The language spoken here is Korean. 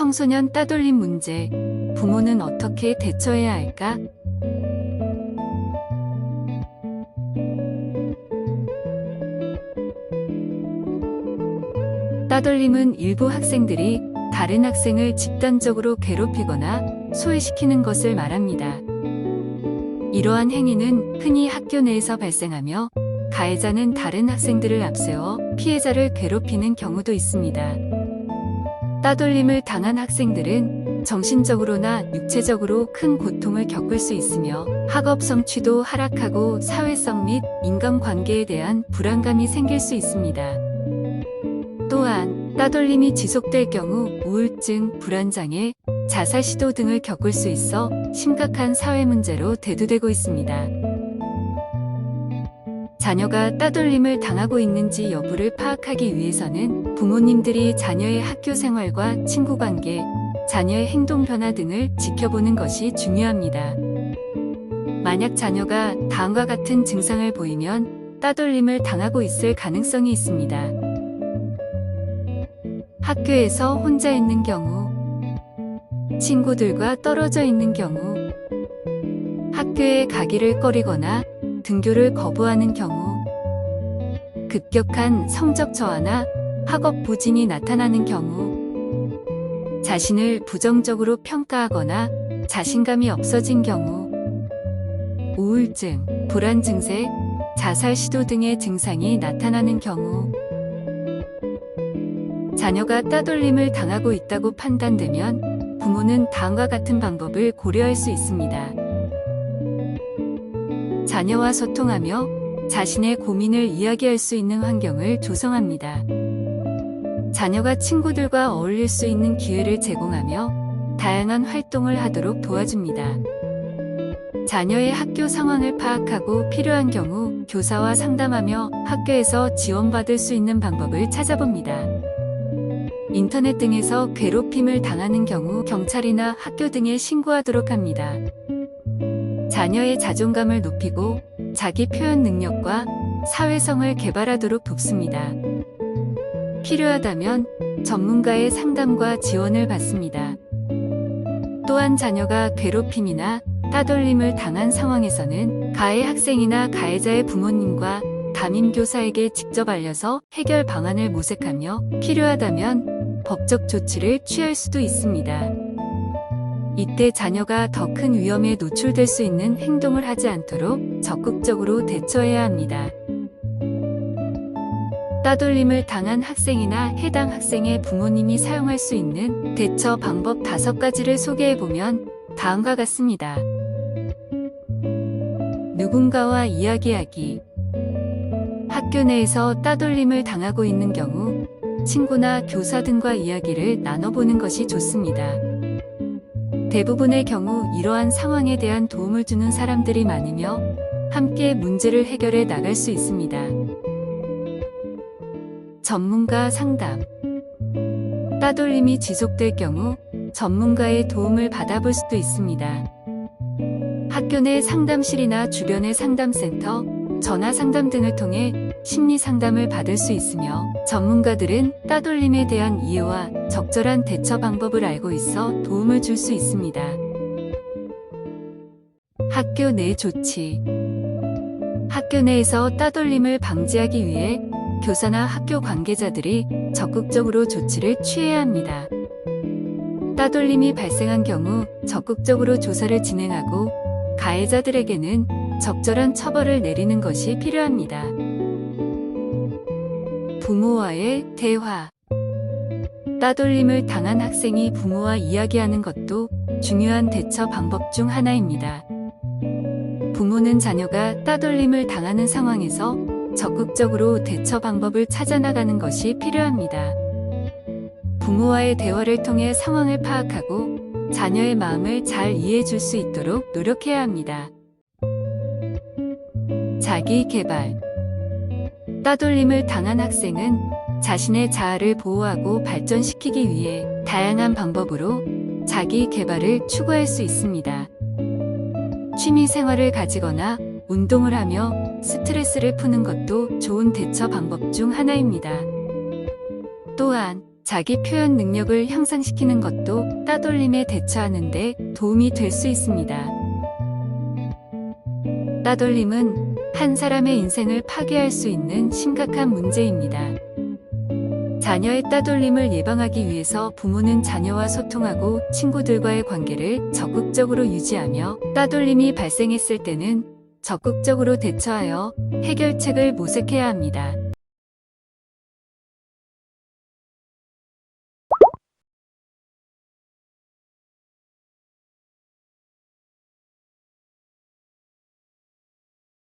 청소년 따돌림 문제, 부모는 어떻게 대처해야 할까? 따돌림은 일부 학생들이 다른 학생을 집단적으로 괴롭히거나 소외시키는 것을 말합니다. 이러한 행위는 흔히 학교 내에서 발생하며 가해자는 다른 학생들을 앞세워 피해자를 괴롭히는 경우도 있습니다. 따돌림을 당한 학생들은 정신적으로나 육체적으로 큰 고통을 겪을 수 있으며 학업 성취도 하락하고 사회성 및 인간관계에 대한 불안감이 생길 수 있습니다. 또한 따돌림이 지속될 경우 우울증, 불안장애, 자살 시도 등을 겪을 수 있어 심각한 사회 문제로 대두되고 있습니다. 자녀가 따돌림을 당하고 있는지 여부를 파악하기 위해서는 부모님들이 자녀의 학교 생활과 친구 관계, 자녀의 행동 변화 등을 지켜보는 것이 중요합니다. 만약 자녀가 다음과 같은 증상을 보이면 따돌림을 당하고 있을 가능성이 있습니다. 학교에서 혼자 있는 경우, 친구들과 떨어져 있는 경우, 학교에 가기를 꺼리거나 등교를 거부하는 경우, 급격한 성적 저하나 학업 부진이 나타나는 경우, 자신을 부정적으로 평가하거나 자신감이 없어진 경우, 우울증, 불안 증세, 자살 시도 등의 증상이 나타나는 경우, 자녀가 따돌림을 당하고 있다고 판단되면 부모는 다음과 같은 방법을 고려할 수 있습니다. 자녀와 소통하며 자신의 고민을 이야기할 수 있는 환경을 조성합니다. 자녀가 친구들과 어울릴 수 있는 기회를 제공하며 다양한 활동을 하도록 도와줍니다. 자녀의 학교 상황을 파악하고 필요한 경우 교사와 상담하며 학교에서 지원받을 수 있는 방법을 찾아봅니다. 인터넷 등에서 괴롭힘을 당하는 경우 경찰이나 학교 등에 신고하도록 합니다. 자녀의 자존감을 높이고 자기 표현 능력과 사회성을 개발하도록 돕습니다. 필요하다면 전문가의 상담과 지원을 받습니다. 또한 자녀가 괴롭힘이나 따돌림을 당한 상황에서는 가해 학생이나 가해자의 부모님과 담임교사에게 직접 알려서 해결 방안을 모색하며 필요하다면 법적 조치를 취할 수도 있습니다. 이때 자녀가 더 큰 위험에 노출될 수 있는 행동을 하지 않도록 적극적으로 대처해야 합니다. 따돌림을 당한 학생이나 해당 학생의 부모님이 사용할 수 있는 대처 방법 5가지를 소개해보면 다음과 같습니다. 누군가와 이야기하기. 학교 내에서 따돌림을 당하고 있는 경우 친구나 교사 등과 이야기를 나눠보는 것이 좋습니다. 대부분의 경우 이러한 상황에 대한 도움을 주는 사람들이 많으며 함께 문제를 해결해 나갈 수 있습니다. 전문가 상담. 따돌림이 지속될 경우 전문가의 도움을 받아볼 수도 있습니다. 학교 내 상담실이나 주변의 상담센터, 전화 상담 등을 통해 심리 상담을 받을 수 있으며 전문가들은 따돌림에 대한 이해와 적절한 대처 방법을 알고 있어 도움을 줄 수 있습니다. 학교 내 조치. 학교 내에서 따돌림을 방지하기 위해 교사나 학교 관계자들이 적극적으로 조치를 취해야 합니다. 따돌림이 발생한 경우 적극적으로 조사를 진행하고 가해자들에게는 적절한 처벌을 내리는 것이 필요합니다. 부모와의 대화. 따돌림을 당한 학생이 부모와 이야기하는 것도 중요한 대처 방법 중 하나입니다. 부모는 자녀가 따돌림을 당하는 상황에서 적극적으로 대처 방법을 찾아나가는 것이 필요합니다. 부모와의 대화를 통해 상황을 파악하고 자녀의 마음을 잘 이해해 줄 수 있도록 노력해야 합니다. 자기 개발. 따돌림을 당한 학생은 자신의 자아를 보호하고 발전시키기 위해 다양한 방법으로 자기 개발을 추구할 수 있습니다. 취미 생활을 가지거나 운동을 하며 스트레스를 푸는 것도 좋은 대처 방법 중 하나입니다. 또한 자기 표현 능력을 향상시키는 것도 따돌림에 대처하는 데 도움이 될 수 있습니다. 따돌림은 한 사람의 인생을 파괴할 수 있는 심각한 문제입니다. 자녀의 따돌림을 예방하기 위해서 부모는 자녀와 소통하고 친구들과의 관계를 적극적으로 유지하며 따돌림이 발생했을 때는 적극적으로 대처하여 해결책을 모색해야 합니다.